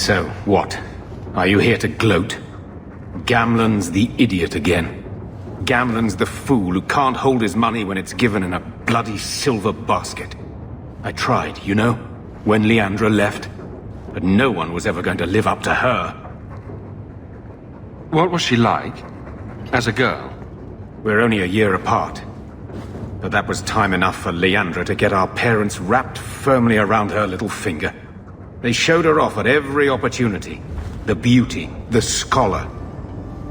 So, what? Are you here to gloat? Gamlen's the idiot again. Gamlen's the fool who can't hold his money when it's given in a bloody silver basket. I tried, you know, when Leandra left. But no one was ever going to live up to her. What was she like? As a girl? We're only a year apart. But that was time enough for Leandra to get our parents wrapped firmly around her little finger. They showed her off at every opportunity. The beauty, the scholar,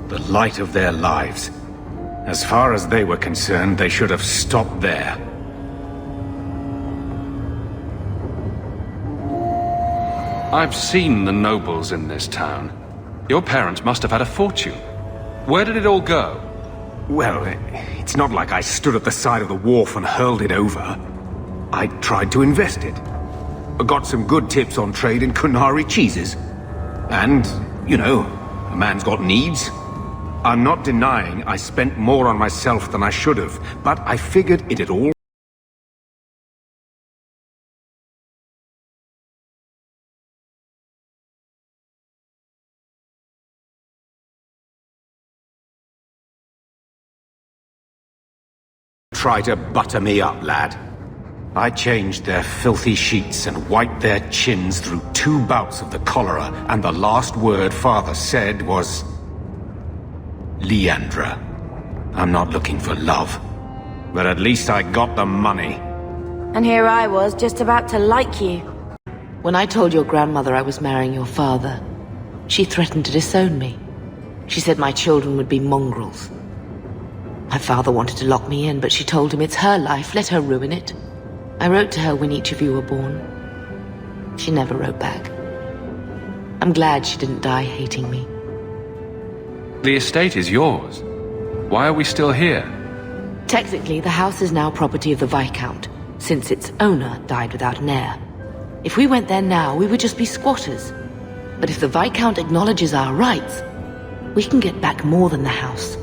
the light of their lives. As far as they were concerned, they should have stopped there. I've seen the nobles in this town. Your parents must have had a fortune. Where did it all go? Well, it's not like I stood at the side of the wharf and hurled it over. I tried to invest it. I got some good tips on trade in Kunari cheeses. And, you know, a man's got needs. I'm not denying I spent more on myself than I should have, but I figured it'd all try to butter me up, lad. I changed their filthy sheets and wiped their chins through 2 bouts of the cholera, and the last word Father said was... Leandra. I'm not looking for love, but at least I got the money. And here I was, just about to like you. When I told your grandmother I was marrying your father, she threatened to disown me. She said my children would be mongrels. My father wanted to lock me in, but she told him it's her life, let her ruin it. I wrote to her when each of you were born. She never wrote back. I'm glad she didn't die hating me. The estate is yours. Why are we still here? Technically, the house is now property of the Viscount, since its owner died without an heir. If we went there now, we would just be squatters. But if the Viscount acknowledges our rights, we can get back more than the house.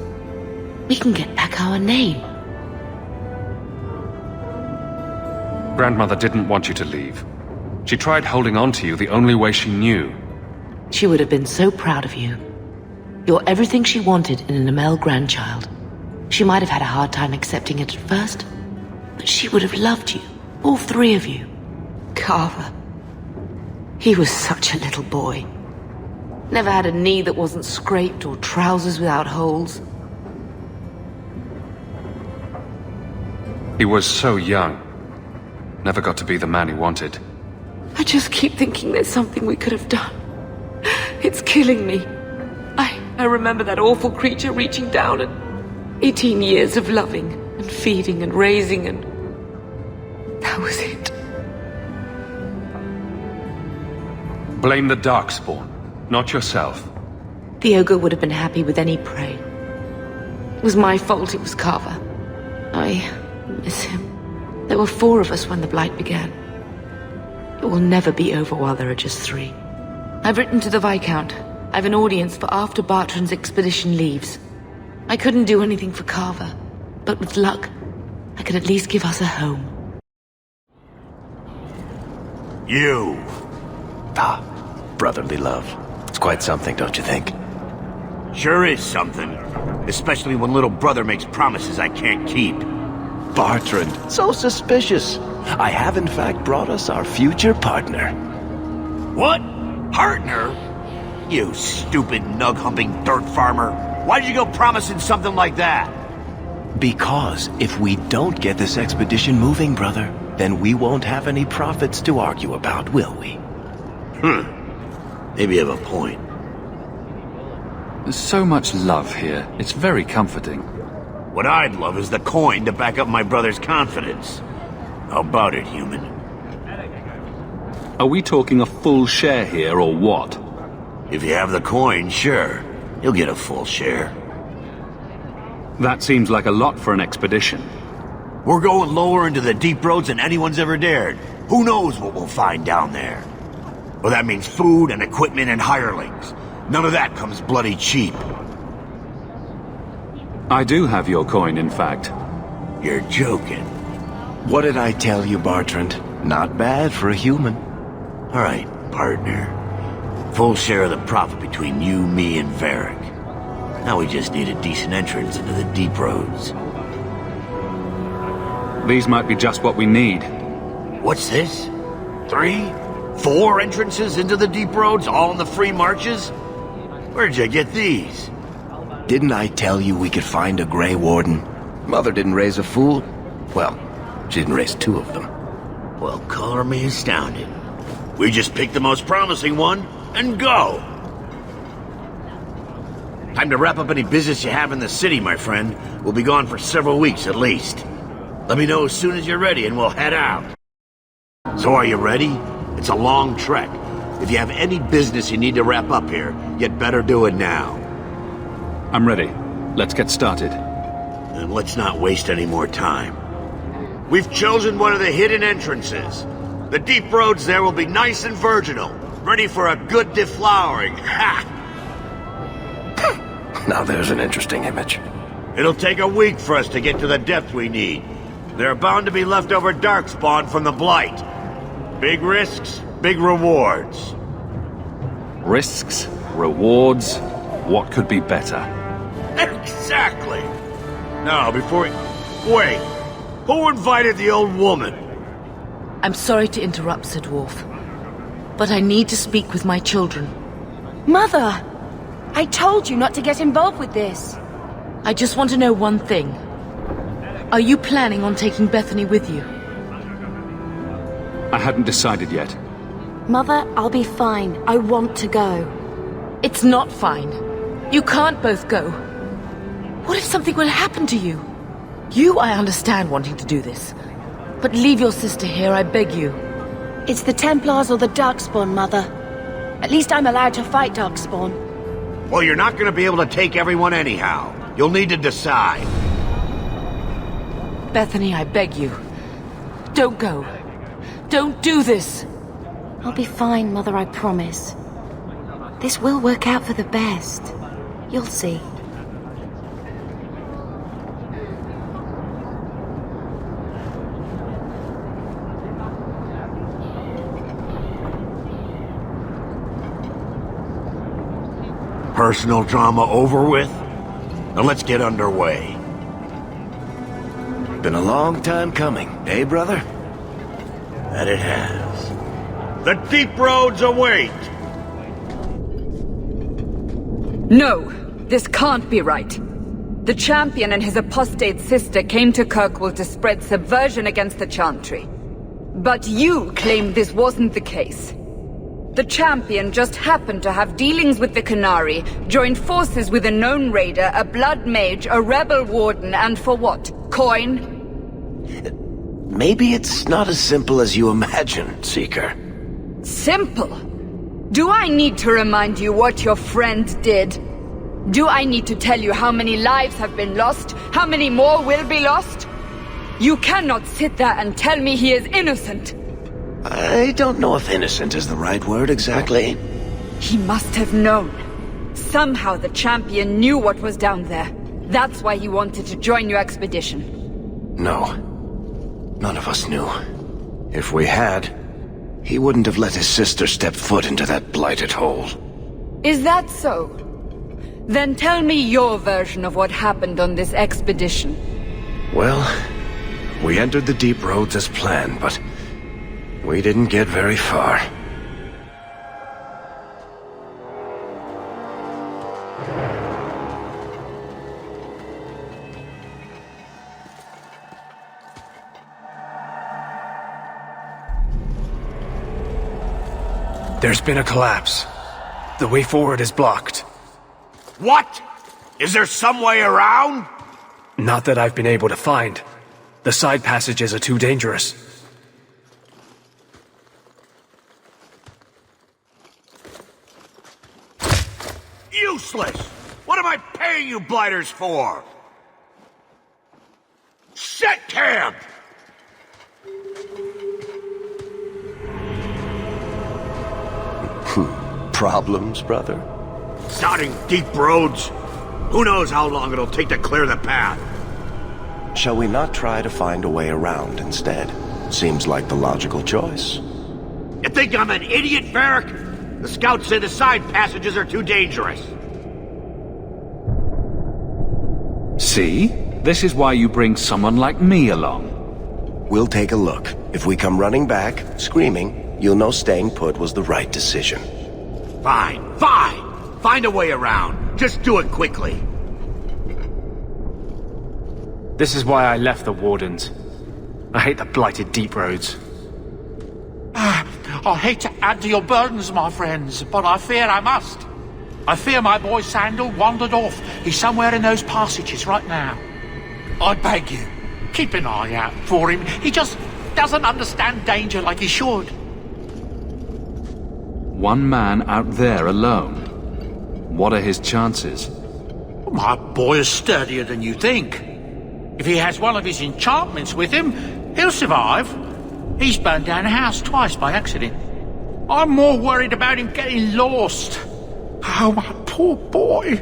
We can get back our name. Grandmother didn't want you to leave. She tried holding on to you the only way she knew. She would have been so proud of you. You're everything she wanted in an Amel grandchild. She might have had a hard time accepting it at first, but she would have loved you, all 3 of you. Carver. He was such a little boy. Never had a knee that wasn't scraped or trousers without holes. He was so young. Never got to be the man he wanted. I just keep thinking there's something we could have done. It's killing me. I remember that awful creature reaching down and 18 years of loving and feeding and raising, and that was it. Blame the Darkspawn, not yourself. The ogre would have been happy with any prey. It was my fault it was Carver. I miss him. There were 4 of us when the Blight began. It will never be over while there are just 3. I've written to the Viscount. I've an audience for after Bartrand's expedition leaves. I couldn't do anything for Carver, but with luck, I could at least give us a home. You! Ah, brotherly love. It's quite something, don't you think? Sure is something. Especially when little brother makes promises I can't keep. Bartrand, so suspicious. I have in fact brought us our future partner. What? Partner? You stupid nug-humping dirt farmer. Why'd you go promising something like that? Because if we don't get this expedition moving, brother, then we won't have any profits to argue about, will we? Maybe you have a point. There's so much love here. It's very comforting. What I'd love is the coin to back up my brother's confidence. How about it, human? Are we talking a full share here, or what? If you have the coin, sure. You'll get a full share. That seems like a lot for an expedition. We're going lower into the deep roads than anyone's ever dared. Who knows what we'll find down there? Well, that means food and equipment and hirelings. None of that comes bloody cheap. I do have your coin, in fact. You're joking. What did I tell you, Bartrand? Not bad for a human. All right, partner. Full share of the profit between you, me, and Varric. Now we just need a decent entrance into the deep roads. These might be just what we need. What's this? 3? 4 entrances into the deep roads, all in the free marches? Where'd you get these? Didn't I tell you we could find a Grey Warden? Mother didn't raise a fool. Well, she didn't raise 2 of them. Well, color me astounded. We just pick the most promising one and go. Time to wrap up any business you have in the city, my friend. We'll be gone for several weeks at least. Let me know as soon as you're ready and we'll head out. So are you ready? It's a long trek. If you have any business you need to wrap up here, you'd better do it now. I'm ready. Let's get started. And let's not waste any more time. We've chosen one of the hidden entrances. The deep roads there will be nice and virginal, ready for a good deflowering. Ha! Now there's an interesting image. It'll take a week for us to get to the depth we need. There are bound to be leftover darkspawn from the Blight. Big risks, big rewards. Risks, rewards, what could be better? Exactly! Now, before we... Wait! Who invited the old woman? I'm sorry to interrupt, Sir Dwarf, but I need to speak with my children. Mother! I told you not to get involved with this. I just want to know one thing. Are you planning on taking Bethany with you? I hadn't decided yet. Mother, I'll be fine. I want to go. It's not fine. You can't both go. What if something will happen to you? You, I understand wanting to do this. But leave your sister here, I beg you. It's the Templars or the Darkspawn, Mother. At least I'm allowed to fight Darkspawn. Well, you're not gonna be able to take everyone anyhow. You'll need to decide. Bethany, I beg you. Don't go. Don't do this. I'll be fine, Mother, I promise. This will work out for the best. You'll see. Personal drama over with? Now let's get underway. Been a long time coming, eh, brother? That it has. The deep roads await! No, this can't be right. The champion and his apostate sister came to Kirkwall to spread subversion against the Chantry. But you claim this wasn't the case. The champion just happened to have dealings with the Qunari, joined forces with a known raider, a blood mage, a rebel warden, and for what? Coin? Maybe it's not as simple as you imagine, Seeker. Simple? Do I need to remind you what your friend did? Do I need to tell you how many lives have been lost? How many more will be lost? You cannot sit there and tell me he is innocent. I don't know if innocent is the right word exactly. He must have known. Somehow the champion knew what was down there. That's why he wanted to join your expedition. No. None of us knew. If we had, he wouldn't have let his sister step foot into that blighted hole. Is that so? Then tell me your version of what happened on this expedition. Well, we entered the deep roads as planned, but we didn't get very far. There's been a collapse. The way forward is blocked. What? Is there some way around? Not that I've been able to find. The side passages are too dangerous. Useless! What am I paying you blighters for? Set camp! Problems, brother? Starting deep roads? Who knows how long it'll take to clear the path? Shall we not try to find a way around instead? Seems like the logical choice. You think I'm an idiot, Varric? The scouts say the side passages are too dangerous. See? This is why you bring someone like me along. We'll take a look. If we come running back, screaming, you'll know staying put was the right decision. Fine, fine! Find a way around. Just do it quickly. This is why I left the Wardens. I hate the blighted deep roads. I hate to add to your burdens, my friends, but I fear I must. I fear my boy Sandal wandered off. He's somewhere in those passages right now. I beg you, keep an eye out for him. He just doesn't understand danger like he should. One man out there alone. What are his chances? My boy is sturdier than you think. If he has one of his enchantments with him, he'll survive. He's burned down a house twice by accident. I'm more worried about him getting lost. Oh, my poor boy.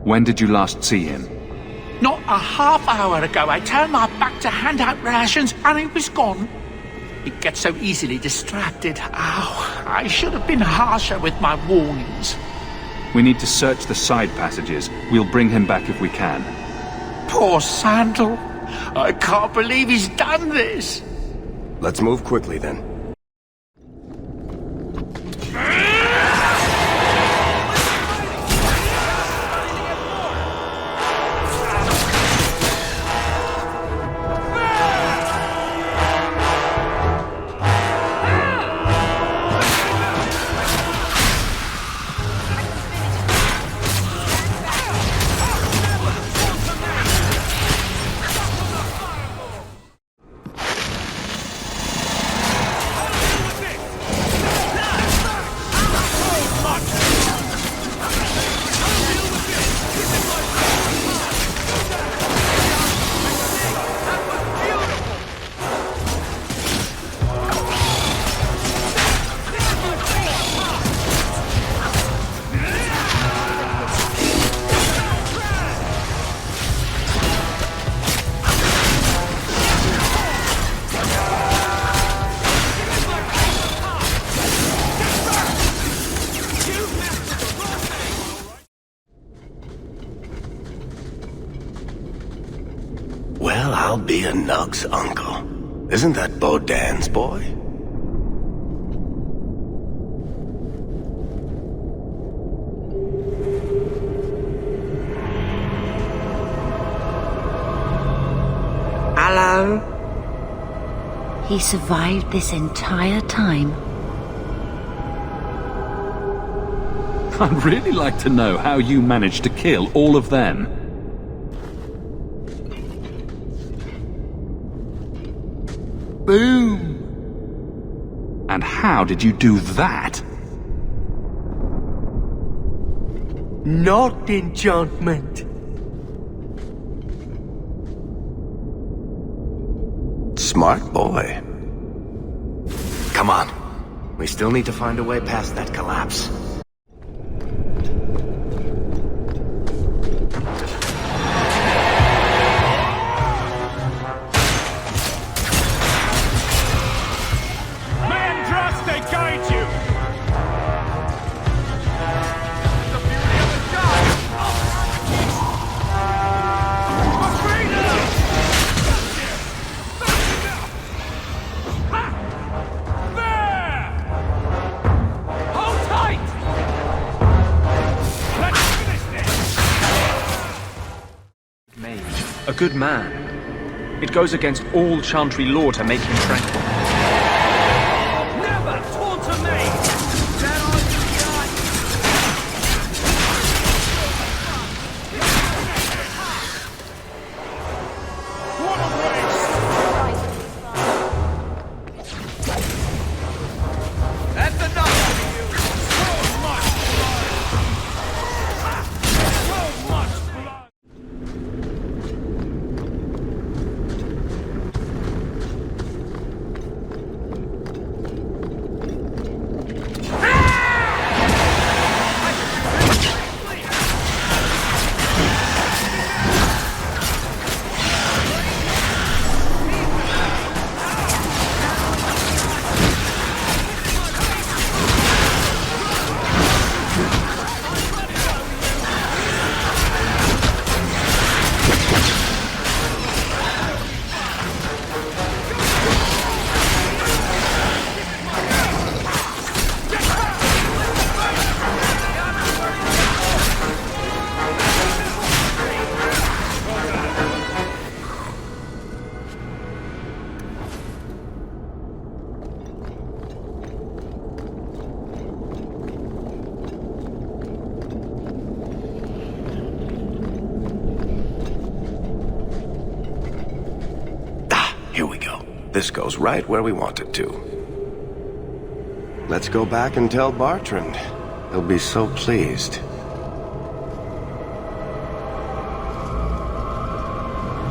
When did you last see him? Not a half hour ago, I turned my back to hand out rations and he was gone. He gets so easily distracted. Oh, I should have been harsher with my warnings. We need to search the side passages. We'll bring him back if we can. Poor Sandal. I can't believe he's done this. Let's move quickly then. Well, I'll be a Nug's uncle. Isn't that Bodan's boy? Hello? He survived this entire time. I'd really like to know how you managed to kill all of them. Boom. And how did you do that? Not enchantment. Smart boy. Come on. We still need to find a way past that collapse. A good man. It goes against all Chantry law to make him tranquil. Never taunter me! What a waste! That's enough of you! So much blood! So much blood! This goes right where we want it to. Let's go back and tell Bartrand. He'll be so pleased.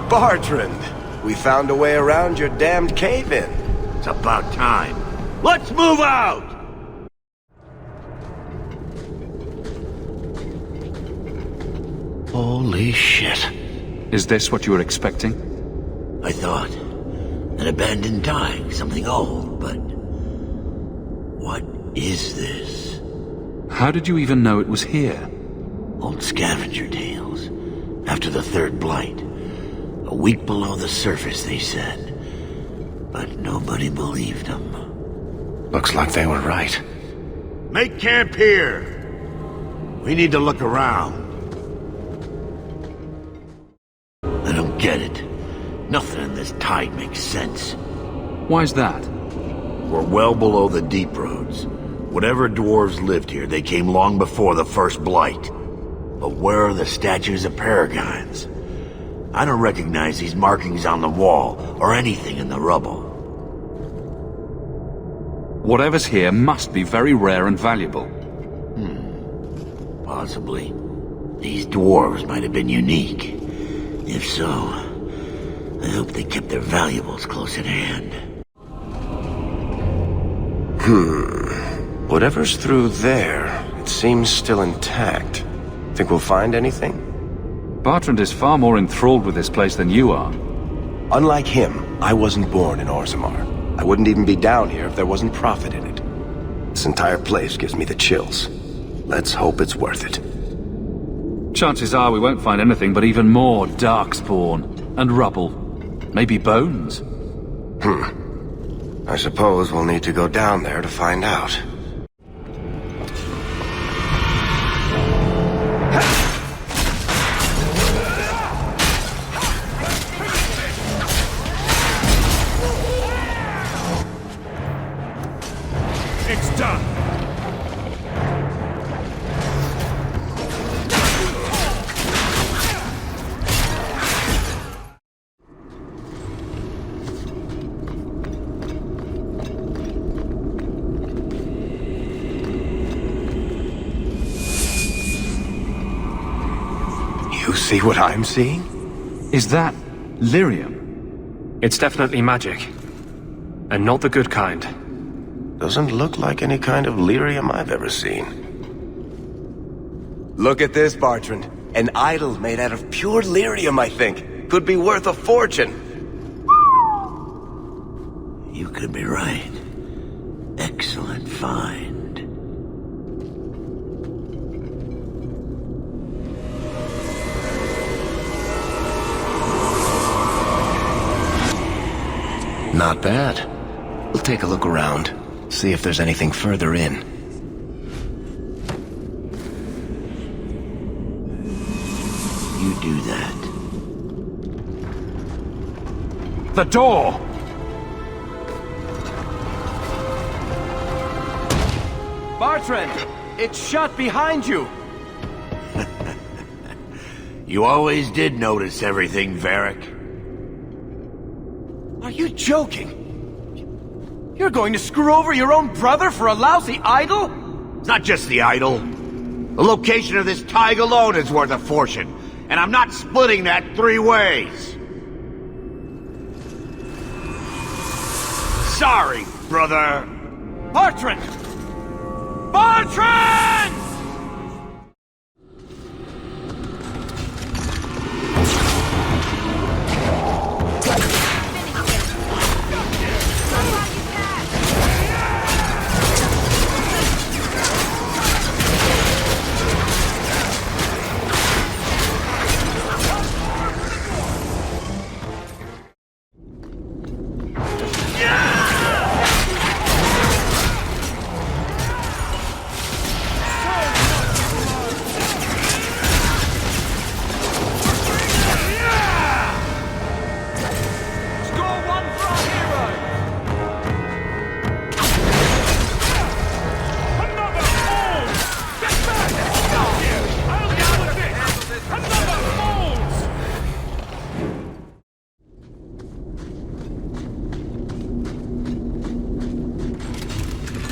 Bartrand! We found a way around your damned cave-in. It's about time. Let's move out! Holy shit. Is this what you were expecting? I thought. An abandoned dike, something old, but... what is this? How did you even know it was here? Old scavenger tales. After the third blight. A week below the surface, they said. But nobody believed them. Looks like they were right. Make camp here! We need to look around. I don't get it. Nothing in this tide makes sense. Why's that? We're well below the deep roads. Whatever dwarves lived here, they came long before the first blight. But where are the statues of paragons? I don't recognize these markings on the wall, or anything in the rubble. Whatever's here must be very rare and valuable. Possibly. These dwarves might have been unique. If so, I hope they kept their valuables close at hand. Whatever's through there, it seems still intact. Think we'll find anything? Bartrand is far more enthralled with this place than you are. Unlike him, I wasn't born in Orzammar. I wouldn't even be down here if there wasn't profit in it. This entire place gives me the chills. Let's hope it's worth it. Chances are we won't find anything but even more darkspawn and rubble. Maybe bones. I suppose we'll need to go down there to find out. It's done! You see what I'm seeing? Is that lyrium? It's definitely magic. And not the good kind. Doesn't look like any kind of lyrium I've ever seen. Look at this, Bartrand. An idol made out of pure lyrium, I think. Could be worth a fortune. You could be right. Excellent find. Not bad. We'll take a look around. See if there's anything further in. You do that. The door! Bartrand! It's shut behind you! You always did notice everything, Varric. Are you joking? You're going to screw over your own brother for a lousy idol? It's not just the idol. The location of this tide alone is worth a fortune, and I'm not splitting that 3 ways. Sorry, brother. Bartrand! Bartrand!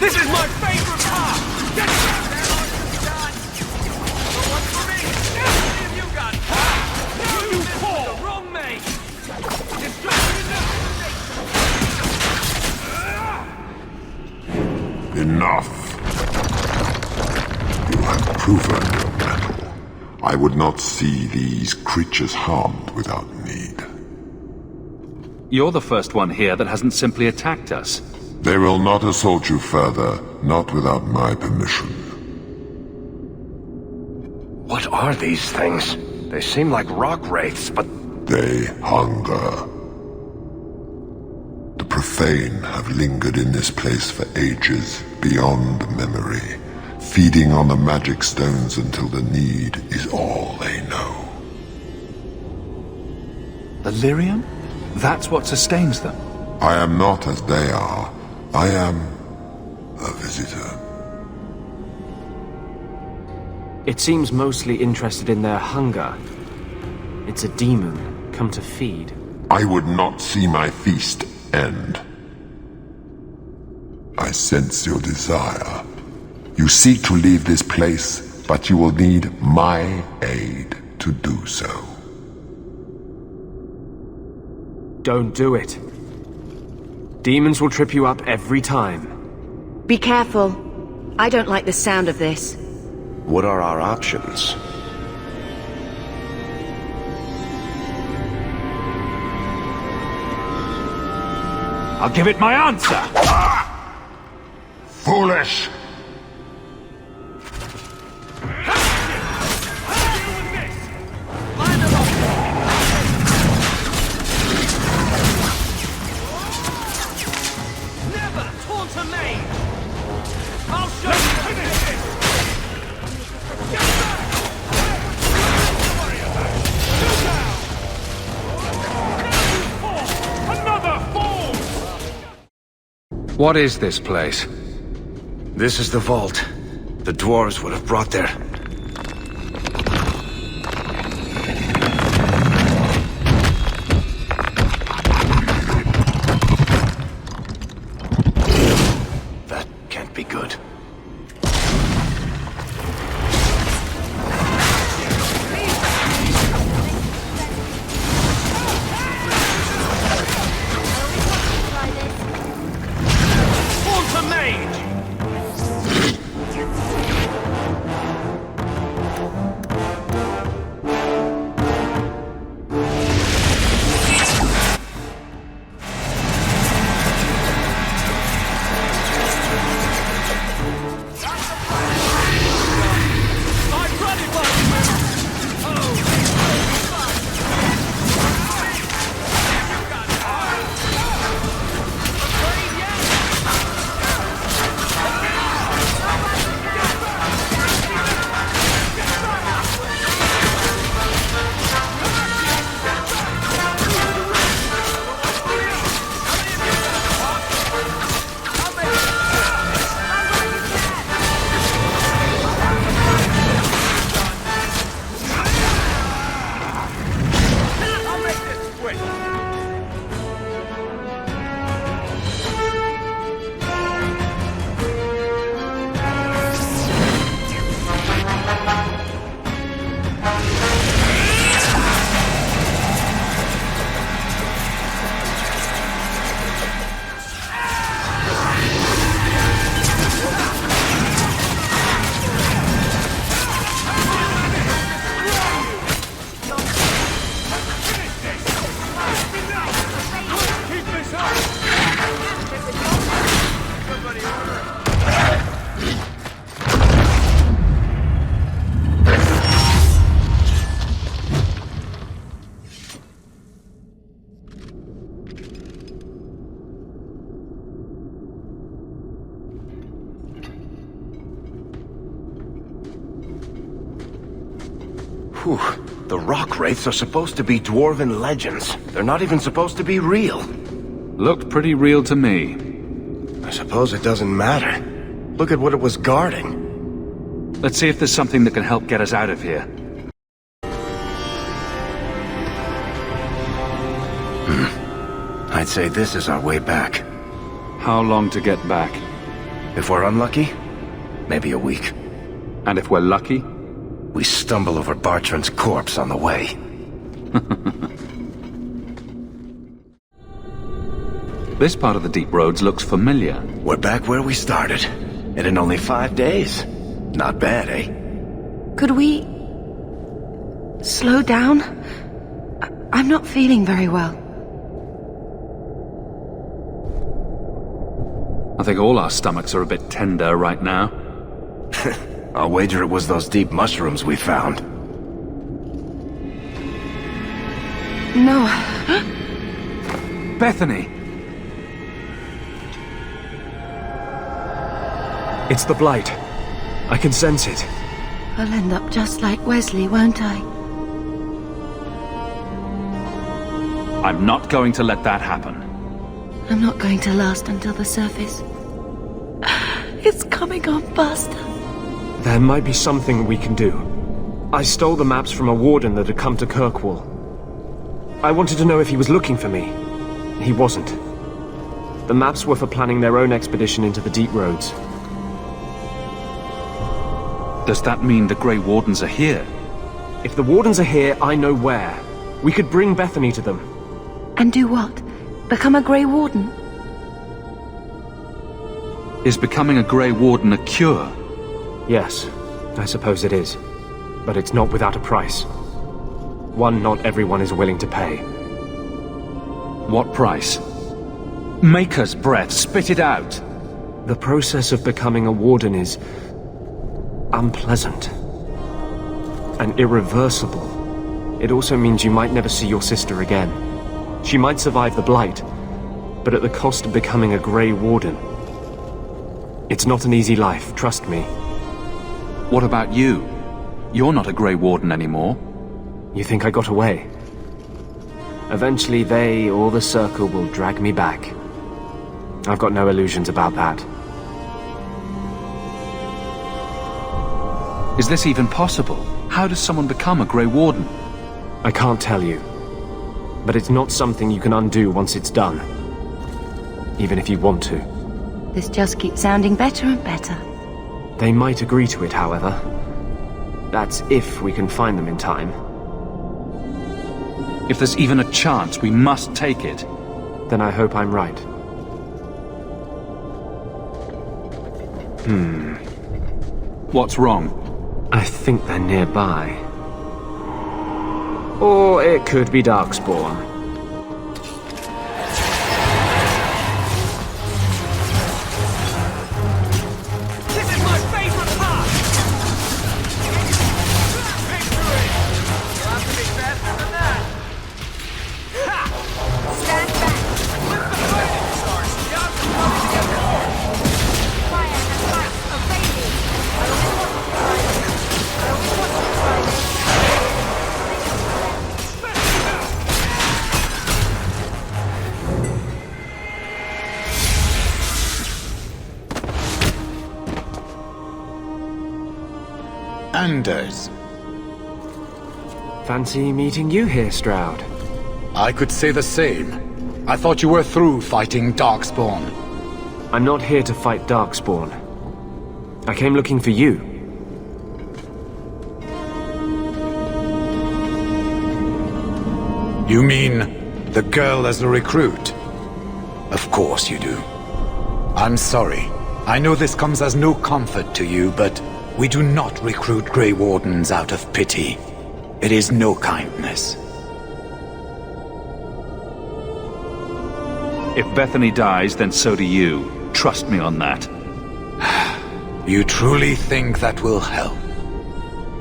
This is my favorite part! Get down there! One for me! You got now you call! The wrong mate! Enough. You have proven your mettle. I would not see these creatures harmed without need. You're the first one here that hasn't simply attacked us. They will not assault you further, not without my permission. What are these things? They seem like rock wraiths, but... They hunger. The profane have lingered in this place for ages, beyond memory, feeding on the magic stones until the need is all they know. Delirium? That's what sustains them. I am not as they are. I am a visitor. It seems mostly interested in their hunger. It's a demon, come to feed. I would not see my feast end. I sense your desire. You seek to leave this place, but you will need my aid to do so. Don't do it. Demons will trip you up every time. Be careful. I don't like the sound of this. What are our options? I'll give it my answer! Foolish! What is this place? This is the vault. The dwarves would have brought their... That can't be good. Whew. The rock wraiths are supposed to be dwarven legends. They're not even supposed to be real. Looked pretty real to me. I suppose it doesn't matter. Look at what it was guarding. Let's see if there's something that can help get us out of here. I'd say this is our way back. How long to get back? If we're unlucky, maybe a week. And if we're lucky? We stumble over Bartrand's corpse on the way. This part of the deep roads looks familiar. We're back where we started. And in only 5 days. Not bad, eh? Could we... slow down? I'm not feeling very well. I think all our stomachs are a bit tender right now. I'll wager it was those deep mushrooms we found. No. Bethany! It's the Blight. I can sense it. I'll end up just like Wesley, won't I? I'm not going to let that happen. I'm not going to last until the surface. It's coming on faster. There might be something we can do. I stole the maps from a warden that had come to Kirkwall. I wanted to know if he was looking for me. He wasn't. The maps were for planning their own expedition into the deep roads. Does that mean the Grey Wardens are here? If the Wardens are here, I know where. We could bring Bethany to them. And do what? Become a Grey Warden? Is becoming a Grey Warden a cure? Yes, I suppose it is. But it's not without a price. One not everyone is willing to pay. What price? Maker's breath, spit it out! The process of becoming a Warden is... unpleasant. And irreversible. It also means you might never see your sister again. She might survive the Blight, but at the cost of becoming a Grey Warden. It's not an easy life, trust me. What about you? You're not a Grey Warden anymore. You think I got away? Eventually they, or the Circle, will drag me back. I've got no illusions about that. Is this even possible? How does someone become a Grey Warden? I can't tell you. But it's not something you can undo once it's done. Even if you want to. This just keeps sounding better and better. They might agree to it, however. That's if we can find them in time. If there's even a chance, we must take it. Then I hope I'm right. What's wrong? I think they're nearby. Or it could be Darkspawn. Anders. Fancy meeting you here, Stroud. I could say the same. I thought you were through fighting Darkspawn. I'm not here to fight Darkspawn. I came looking for you. You mean the girl as a recruit? Of course you do. I'm sorry. I know this comes as no comfort to you, but we do not recruit Grey Wardens out of pity. It is no kindness. If Bethany dies, then so do you. Trust me on that. You truly think that will help?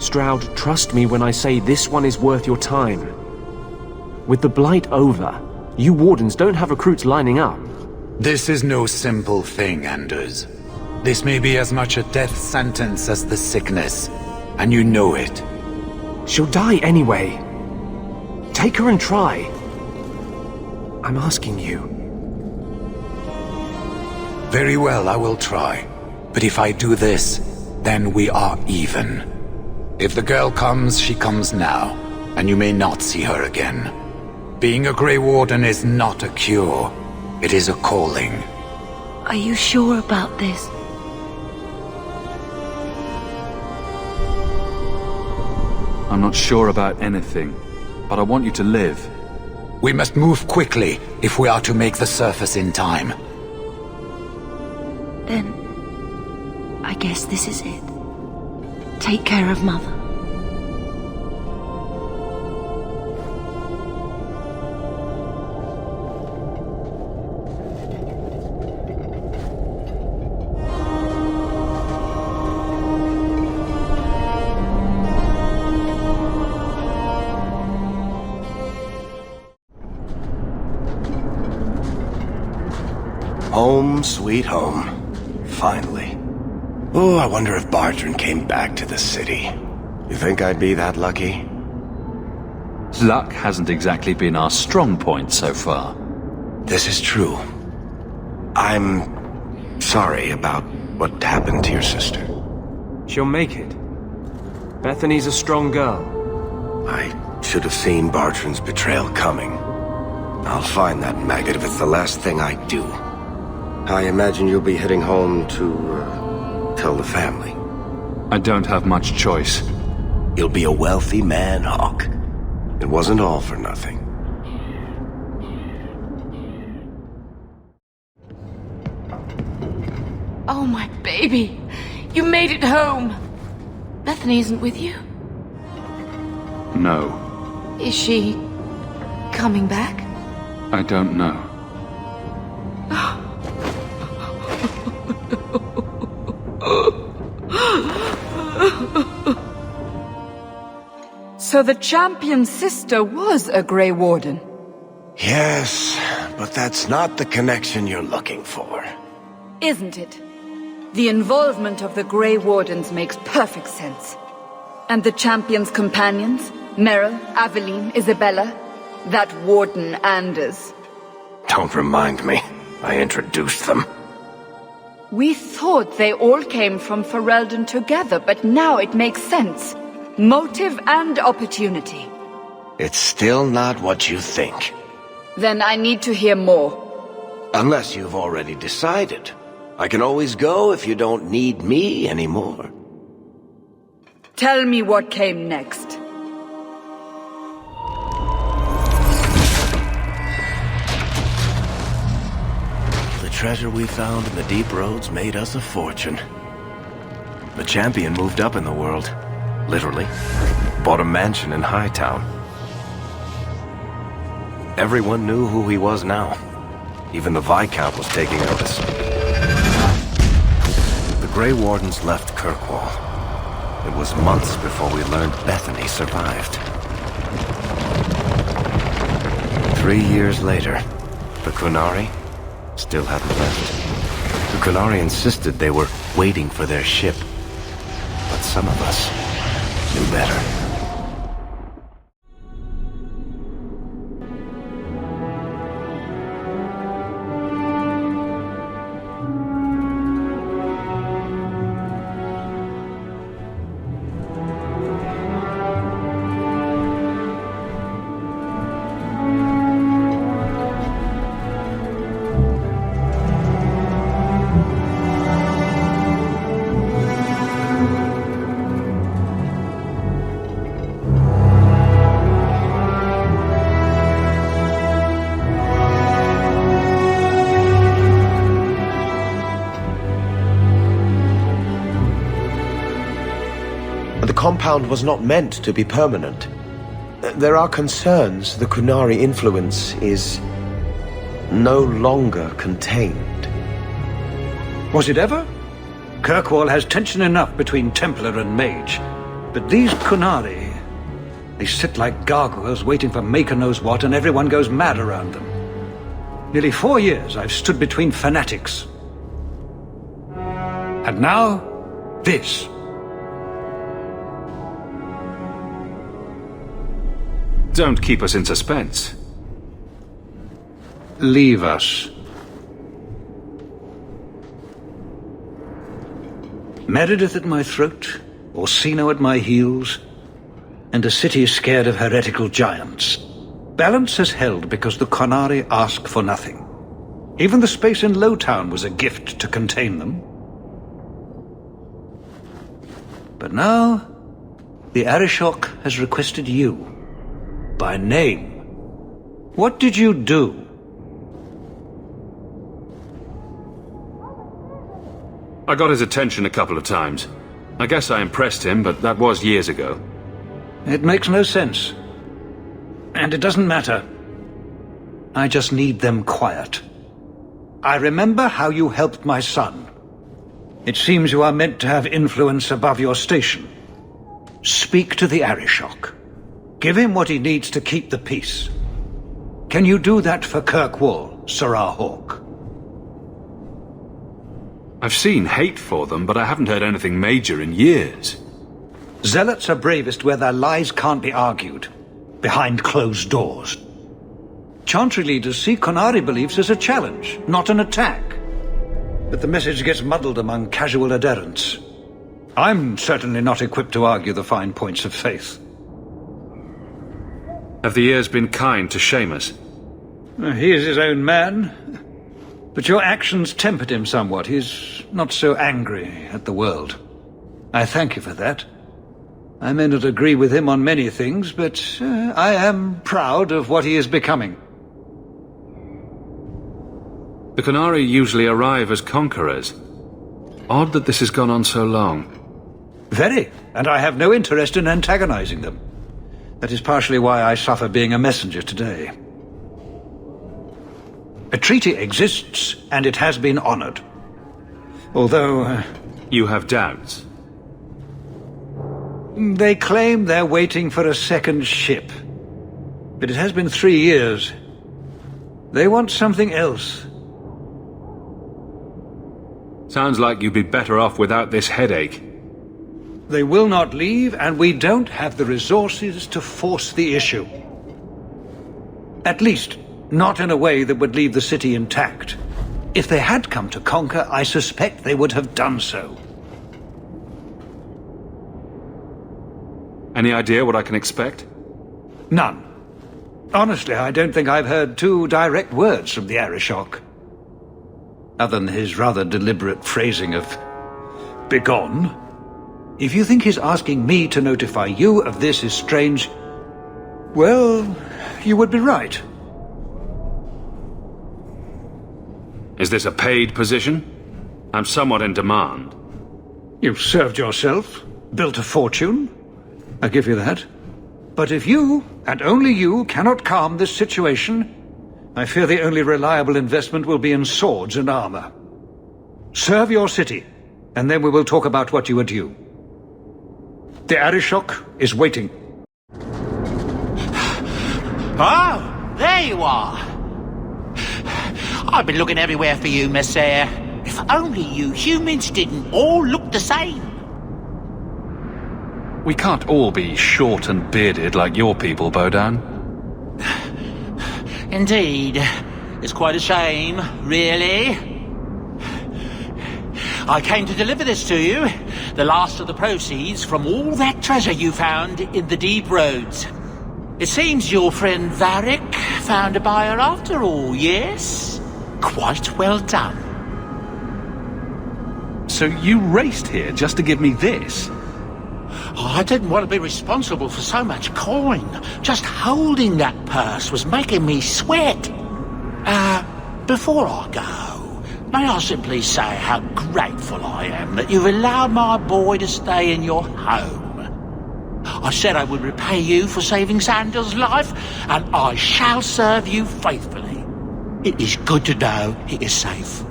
Stroud, trust me when I say this one is worth your time. With the Blight over, you Wardens don't have recruits lining up. This is no simple thing, Anders. This may be as much a death sentence as the sickness, and you know it. She'll die anyway. Take her and try. I'm asking you. Very well, I will try. But if I do this, then we are even. If the girl comes, she comes now, and you may not see her again. Being a Grey Warden is not a cure. It is a calling. Are you sure about this? I'm not sure about anything, but I want you to live. We must move quickly if we are to make the surface in time. Then, I guess this is it. Take care of Mother. Home, sweet home. Finally. Oh, I wonder if Bartrand came back to the city. You think I'd be that lucky? Luck hasn't exactly been our strong point so far. This is true. I'm sorry about what happened to your sister. She'll make it. Bethany's a strong girl. I should have seen Bartrand's betrayal coming. I'll find that maggot if it's the last thing I do. I imagine you'll be heading home to, tell the family. I don't have much choice. You'll be a wealthy man, Hawk. It wasn't all for nothing. Oh, my baby. You made it home. Bethany isn't with you? No. Is she coming back? I don't know. So the champion's sister was a Grey Warden? Yes, but that's not the connection you're looking for. Isn't it? The involvement of the Grey Wardens makes perfect sense. And the champion's companions? Merrill, Aveline, Isabella? That Warden Anders? Don't remind me. I introduced them. We thought they all came from Ferelden together, but now it makes sense. Motive and opportunity. It's still not what you think. Then I need to hear more. Unless you've already decided. I can always go if you don't need me anymore. Tell me what came next. The treasure we found in the deep roads made us a fortune. The champion moved up in the world. Literally. Bought a mansion in Hightown. Everyone knew who he was now. Even the Viscount was taking notice. The Grey Wardens left Kirkwall. It was months before we learned Bethany survived. 3 years later, the Qunari still hadn't left. The Qunari insisted they were waiting for their ship. But some of us knew better. The compound was not meant to be permanent. There are concerns the Qunari influence is no longer contained. Was it ever? Kirkwall has tension enough between Templar and Mage. But these Qunari, they sit like gargoyles waiting for Maker knows what, and everyone goes mad around them. Nearly 4 years I've stood between fanatics. And now, this. Don't keep us in suspense. Leave us. Meredith at my throat, Orsino at my heels, and a city scared of heretical giants. Balance has held because the Qunari ask for nothing. Even the space in Lowtown was a gift to contain them. But now, The Arishok has requested you. By name. What did you do? I got his attention a couple of times. I guess I impressed him, but that was years ago. It makes no sense. And it doesn't matter. I just need them quiet. I remember how you helped my son. It seems you are meant to have influence above your station. Speak to the Arishok. Give him what he needs to keep the peace. Can you do that for Kirkwall, Sirrah Hawk? I've seen hate for them, but I haven't heard anything major in years. Zealots are bravest where their lies can't be argued, behind closed doors. Chantry leaders see Qunari beliefs as a challenge, not an attack. But the message gets muddled among casual adherents. I'm certainly not equipped to argue the fine points of faith. Have the years been kind to Seamus? He is his own man. But your actions tempered him somewhat. He's not so angry at the world. I thank you for that. I may not agree with him on many things, but I am proud of what he is becoming. The Qunari usually arrive as conquerors. Odd that this has gone on so long. Very, and I have no interest in antagonizing them. That is partially why I suffer being a messenger today. A treaty exists, and it has been honored. Although... You have doubts? They claim they're waiting for a second ship. But it has been 3 years. They want something else. Sounds like you'd be better off without this headache. They will not leave, and we don't have the resources to force the issue. At least, not in a way that would leave the city intact. If they had come to conquer, I suspect they would have done so. Any idea what I can expect? None. Honestly, I don't think I've heard 2 direct words from the Arishok. Other than his rather deliberate phrasing of "begone." If you think his asking me to notify you of this is strange, well, you would be right. Is this a paid position? I'm somewhat in demand. You've served yourself, built a fortune. I give you that. But if you, and only you, cannot calm this situation, I fear the only reliable investment will be in swords and armor. Serve your city, and then we will talk about what you are due. The Arishok is waiting. Ah, Oh, there you are. I've been looking everywhere for you, Messiah. If only you humans didn't all look the same. We can't all be short and bearded like your people, Bodan. Indeed. It's quite a shame, really. I came to deliver this to you. The last of the proceeds from all that treasure you found in the deep roads. It seems your friend Varric found a buyer after all, yes? Quite well done. So you raced here just to give me this? Oh, I didn't want to be responsible for so much coin. Just holding that purse was making me sweat. Before I go, may I simply say how grateful I am that you've allowed my boy to stay in your home. I said I would repay you for saving Sandal's life, and I shall serve you faithfully. It is good to know he is safe.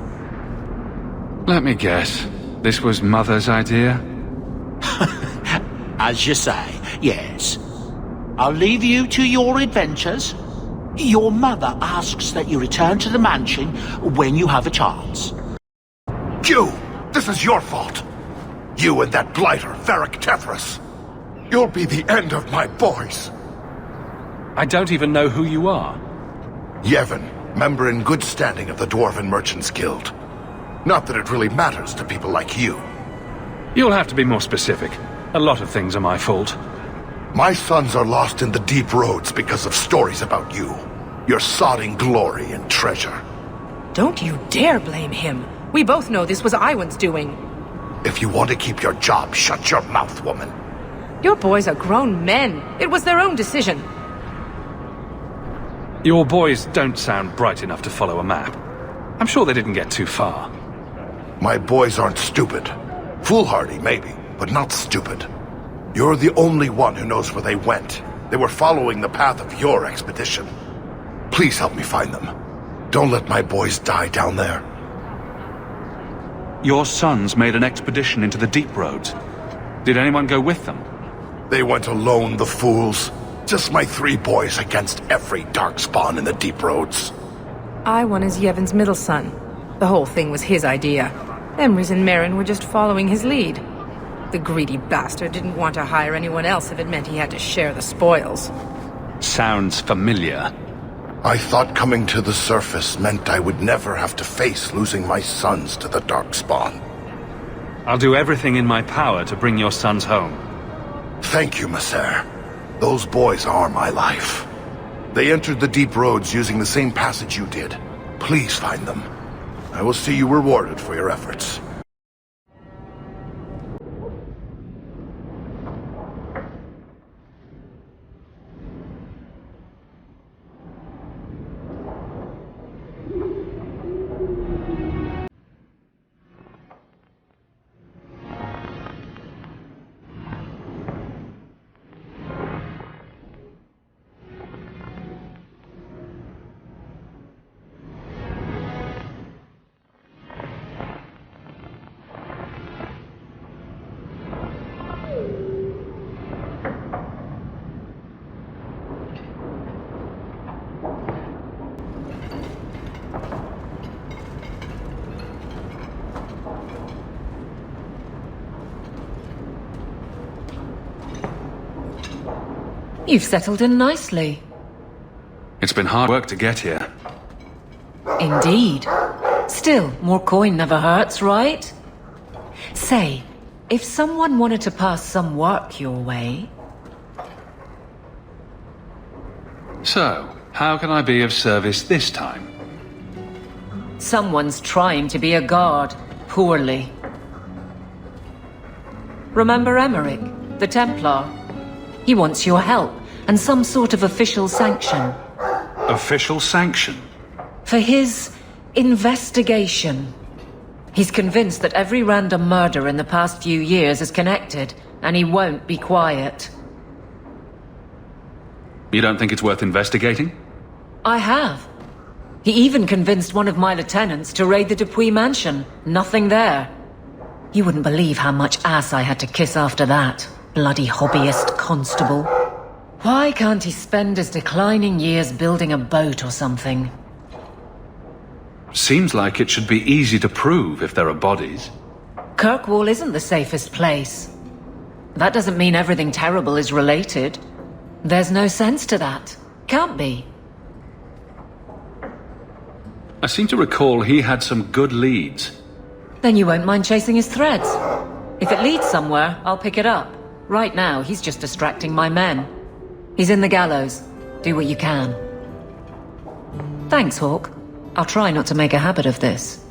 Let me guess. This was Mother's idea? As you say, yes. I'll leave you to your adventures. Your mother asks that you return to the mansion when you have a chance. You! This is your fault! You and that blighter, Varric Tethras. You'll be the end of my boys. I don't even know who you are. Yevon, member in good standing of the Dwarven Merchants Guild. Not that it really matters to people like you. You'll have to be more specific. A lot of things are my fault. My sons are lost in the deep roads because of stories about you. Your sodding glory and treasure. Don't you dare blame him. We both know this was Iwan's doing. If you want to keep your job, shut your mouth, woman. Your boys are grown men. It was their own decision. Your boys don't sound bright enough to follow a map. I'm sure they didn't get too far. My boys aren't stupid. Foolhardy, maybe, but not stupid. You're the only one who knows where they went. They were following the path of your expedition. Please help me find them. Don't let my boys die down there. Your sons made an expedition into the deep roads. Did anyone go with them? They went alone, the fools. Just my 3 boys against every darkspawn in the deep roads. Iwan is Yevon's middle son. The whole thing was his idea. Emrys and Merrin were just following his lead. The greedy bastard didn't want to hire anyone else if it meant he had to share the spoils. Sounds familiar. I thought coming to the surface meant I would never have to face losing my sons to the darkspawn. I'll do everything in my power to bring your sons home. Thank you, Messer. Those boys are my life. They entered the deep roads using the same passage you did. Please find them. I will see you rewarded for your efforts. You've settled in nicely. It's been hard work to get here. Indeed. Still, more coin never hurts, right? Say, if someone wanted to pass some work your way... So, how can I be of service this time? Someone's trying to be a guard, poorly. Remember Emmerich, the Templar? He wants your help, and some sort of official sanction. Official sanction? For his investigation. He's convinced that every random murder in the past few years is connected, and he won't be quiet. You don't think it's worth investigating? I have. He even convinced one of my lieutenants to raid the Dupuis mansion. Nothing there. You wouldn't believe how much ass I had to kiss after that. Bloody hobbyist constable. Why can't he spend his declining years building a boat or something? Seems like it should be easy to prove if there are bodies. Kirkwall isn't the safest place. That doesn't mean everything terrible is related. There's no sense to that. Can't be. I seem to recall he had some good leads. Then you won't mind chasing his threads. If it leads somewhere, I'll pick it up. Right now, he's just distracting my men. He's in the gallows. Do what you can. Thanks, Hawk. I'll try not to make a habit of this.